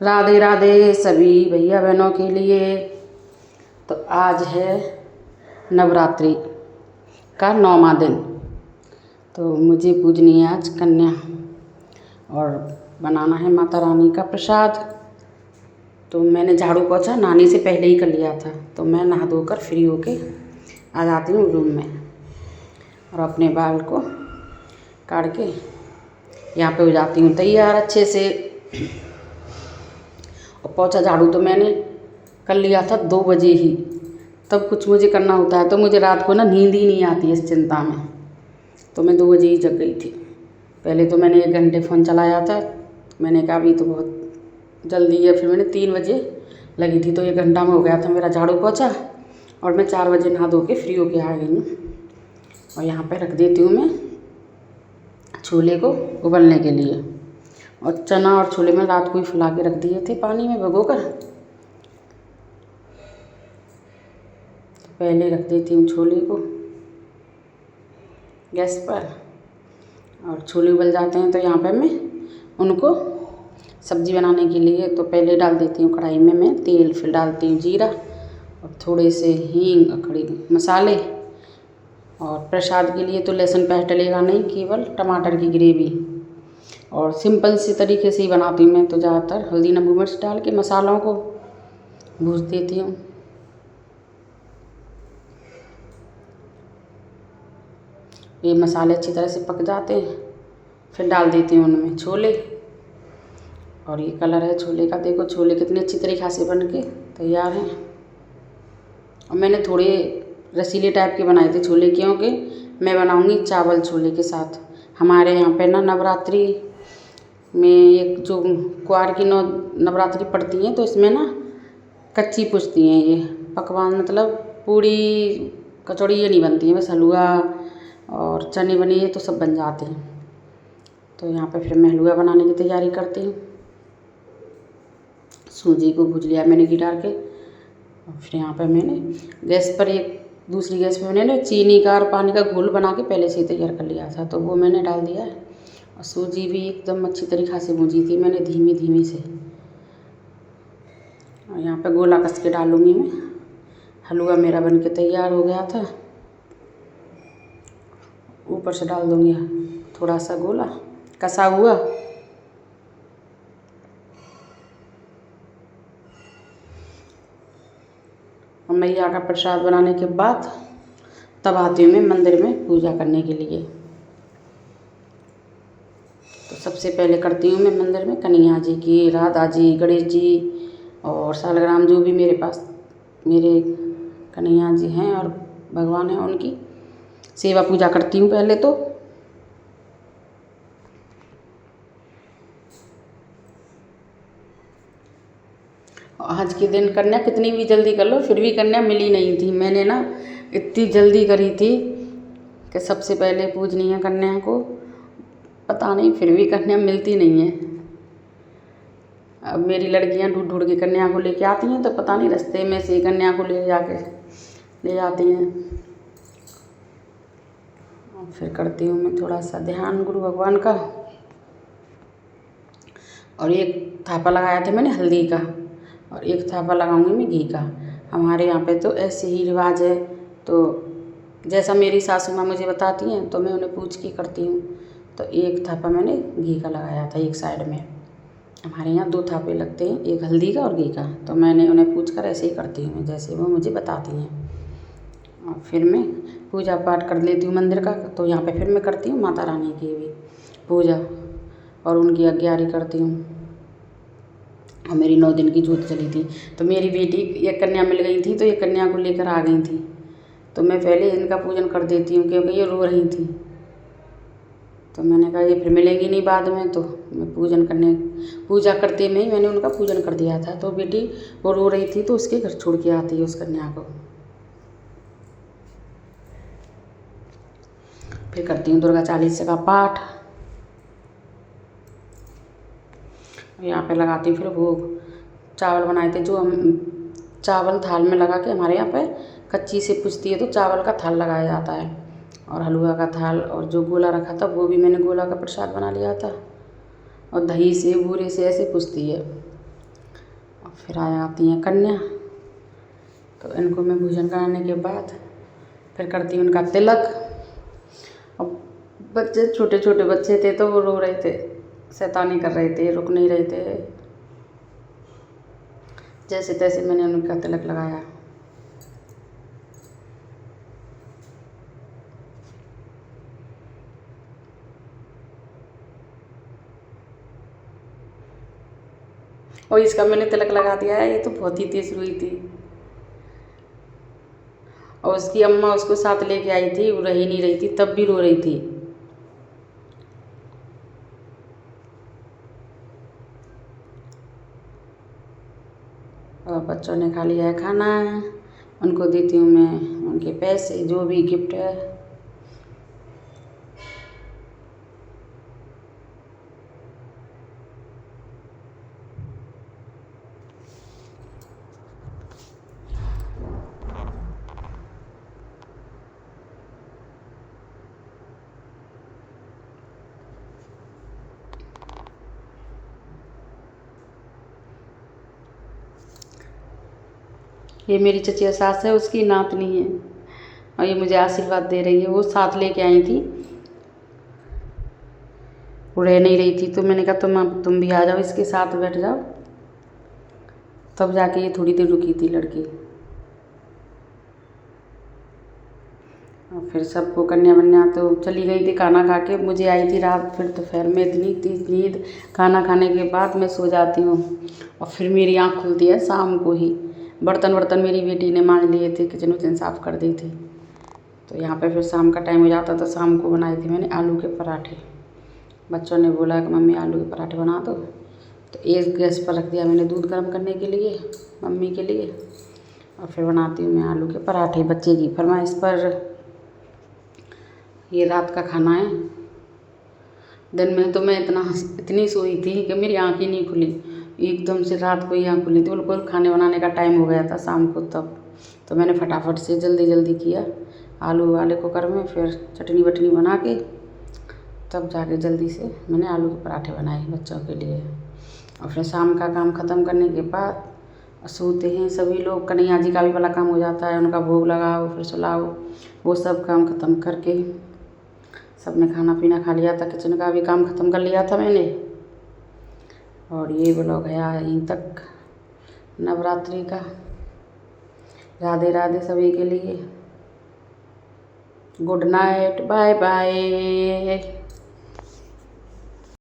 राधे राधे सभी भैया बहनों के लिए। तो आज है नवरात्रि का 9वां दिन। तो मुझे पूजनी है आज कन्या और बनाना है माता रानी का प्रसाद। तो मैंने झाड़ू पोछा नहाने से पहले ही कर लिया था। तो मैं नहा धोकर फ्री होके आ जाती हूँ रूम में और अपने बाल को काट के यहाँ पे हो जाती हूँ तैयार अच्छे से। और पोछा झाड़ू तो मैंने कर लिया था 2 बजे ही। तब कुछ मुझे करना होता है तो मुझे रात को ना नींद ही नहीं आती इस चिंता में। तो मैं 2 बजे ही जग गई थी। पहले तो मैंने 1 घंटे फ़ोन चलाया था। मैंने कहा अभी तो बहुत जल्दी है। फिर मैंने 3 बजे लगी थी तो 1 घंटा में हो गया था मेरा झाड़ू पोछा। और मैं 4 बजे नहा धो के फ्री होके आ गई हूँ। और यहाँ पे रख देती हूँ मैं छोले को उबलने के लिए। और चना और छोले में रात को ही फुला के रख दिए थे पानी में भिगोकर। तो पहले रख देती हूँ छोले को गैस पर और छोले उबल जाते हैं तो यहाँ पे मैं उनको सब्ज़ी बनाने के लिए तो पहले डाल देती हूँ कढ़ाई में मैं तेल। फिर डालती हूँ जीरा और थोड़े से हींग, खड़े मसाले। और प्रसाद के लिए तो लहसुन प्याज डलेगा नहीं, केवल टमाटर की ग्रेवी। और सिंपल सी तरीके से ही बनाती हूँ मैं तो ज़्यादातर हल्दी नमक मिर्च डाल के मसालों को भून देती हूँ। ये मसाले अच्छी तरह से पक जाते हैं फिर डाल देती हूँ उनमें छोले। और ये कलर है छोले का, देखो छोले कितने अच्छी तरीक़े से बन के तैयार हैं। और मैंने थोड़े रसीले टाइप के बनाए थे छोले क्योंकि मैं बनाऊँगी चावल छोले के साथ। हमारे यहाँ पे ना नवरात्रि में एक जो कुंवार की नवरात्रि पड़ती हैं तो इसमें ना कच्ची पूजती हैं ये पकवान, मतलब पूड़ी कचौड़ी ये नहीं बनती है, बस हलवा और चने बने ये तो सब बन जाते हैं। तो यहाँ पे फिर मैं हलवा बनाने की तैयारी करती हूँ। सूजी को भूज लिया मैंने घी डाल के। और फिर यहाँ पे मैंने गैस पर एक दूसरी गैस पे मैंने चीनी का और पानी का घोल बना के पहले से ही तैयार कर लिया था तो वो मैंने डाल दिया है। और सूजी भी एकदम अच्छी तरीक़ा से भूजी थी मैंने धीमी धीमी से। और यहाँ पे गोला कस के डालूँगी मैं। हलवा मेरा बन के तैयार हो गया था। ऊपर से डाल दूँगी थोड़ा सा गोला कसा हुआ। और मैया का प्रसाद बनाने के बाद तब आती हूँ मैं मंदिर में पूजा करने के लिए। तो सबसे पहले करती हूँ मैं मंदिर में कन्हैया जी की, राधा जी, गणेश जी और सालग्राम जो भी मेरे पास मेरे कन्हैया जी हैं और भगवान हैं उनकी सेवा पूजा करती हूँ पहले तो। आज के दिन कन्या कितनी भी जल्दी कर लो फिर भी कन्या मिली नहीं थी। मैंने ना इतनी जल्दी करी थी कि सबसे पहले पूजनी है कन्या को, पता नहीं फिर भी कन्या मिलती नहीं है। अब मेरी लड़कियां ढूंढ ढूंढ के कन्या को लेके आती हैं तो पता नहीं रास्ते में से कन्या को ले जाती हैं। और फिर करती हूँ मैं थोड़ा सा ध्यान गुरु भगवान का। और एक थापा लगाया था मैंने हल्दी का और एक थापा लगाऊंगी मैं घी का। हमारे यहाँ पे तो ऐसे ही रिवाज है। तो जैसा मेरी सासू माँ मुझे बताती हैं तो मैं उन्हें पूछ के करती हूँ। तो एक थापा मैंने घी का लगाया था एक साइड में। हमारे यहाँ 2 थापे लगते हैं, एक हल्दी का और घी का। तो मैंने उन्हें पूछ कर ऐसे ही करती हूँ जैसे वो मुझे बताती हैं। और फिर मैं पूजा पाठ कर लेती हूँ मंदिर का। तो यहाँ पे फिर मैं करती हूँ माता रानी की भी पूजा और उनकी आज्ञारी करती हूँ। और मेरी 9 दिन की जोत चली थी तो मेरी बेटी एक कन्या मिल गई थी तो ये कन्या को लेकर आ गई थी। तो मैं पहले इनका पूजन कर देती हूँ क्योंकि ये रो रही थी। तो मैंने कहा ये फिर मिलेगी नहीं बाद में, तो मैं पूजा करते में ही मैंने उनका पूजन कर दिया था। तो बेटी वो रो रही थी तो उसके घर छोड़ के आती है उस कन्या को। फिर करती हूँ दुर्गा चालीसा का पाठ। यहाँ पे लगाती हूँ फिर भोग। चावल बनाए थे जो हम चावल थाल में लगा के, हमारे यहाँ पे कच्ची से पूजती है तो चावल का थाल लगाया जाता है और हलवा का थाल। और जो गोला रखा था वो भी मैंने गोला का प्रसाद बना लिया था। और दही से बूरे से ऐसे पूजती है। फिर आ जाती हैं कन्या, तो इनको मैं भोजन कराने के बाद फिर करती हूँ उनका तिलक। अब बच्चे छोटे छोटे बच्चे थे तो वो रो रहे थे, शैतानी कर रहे थे, रुक नहीं रहे थे। जैसे तैसे मैंने उनका तिलक लगाया। और इसका मैंने तिलक लगा दिया है, ये तो बहुत ही तेज रोई थी। और उसकी अम्मा उसको साथ लेके आई थी, वो रही नहीं रही थी, तब भी रो रही थी। और बच्चों ने खा लिया है खाना, उनको देती हूँ मैं उनके पैसे, जो भी गिफ्ट है। ये मेरी चचिया सास है, उसकी नातनी है, और ये मुझे आशीर्वाद दे रही है। वो साथ लेके आई थी, वो रह नहीं रही थी, तो मैंने कहा तुम भी आ जाओ, इसके साथ बैठ जाओ। तब जाके ये थोड़ी देर रुकी थी लड़की। और फिर सबको कन्या वन्या तो चली गई थी खाना खा के। मुझे आई थी रात, फिर दोपहर में इतनी तेज नींद, खाना खाने के बाद मैं सो जाती हूँ और फिर मेरी आँख खुलती है शाम को ही। बर्तन वर्तन मेरी बेटी ने मांज लिए थे, किचन विचन साफ़ कर दी थी। तो यहाँ पे फिर शाम का टाइम हो जाता, तो शाम को बनाए थे मैंने आलू के पराठे। बच्चों ने बोला कि मम्मी आलू के पराठे बना दो, तो एक गैस पर रख दिया मैंने दूध गर्म करने के लिए मम्मी के लिए, और फिर बनाती हूँ मैं आलू के पराठे बच्चे की फरमाइश पर। ये रात का खाना है। दिन में तो मैं इतनी सोई थी कि मेरी आँख ही नहीं खुली, एकदम से रात को ही आँख खुली थी। बिल्कुल खाने बनाने का टाइम हो गया था शाम को, तब तो मैंने फटाफट से जल्दी जल्दी किया आलू वाले कुकर में, फिर चटनी वटनी बना के तब जाके जल्दी से मैंने आलू के पराठे बनाए बच्चों के लिए। और फिर शाम का काम ख़त्म करने के बाद सोते हैं सभी लोग। कन्हैया जी का भी बड़ा काम हो जाता है, उनका भोग लगाओ फिर सुलाओ, वो सब काम ख़त्म करके सब ने खाना पीना खा लिया था, किचन का भी काम ख़त्म कर लिया था मैंने। और ये ब्लॉग है यहीं तक नवरात्रि का। राधे राधे सभी के लिए। Good night, bye bye.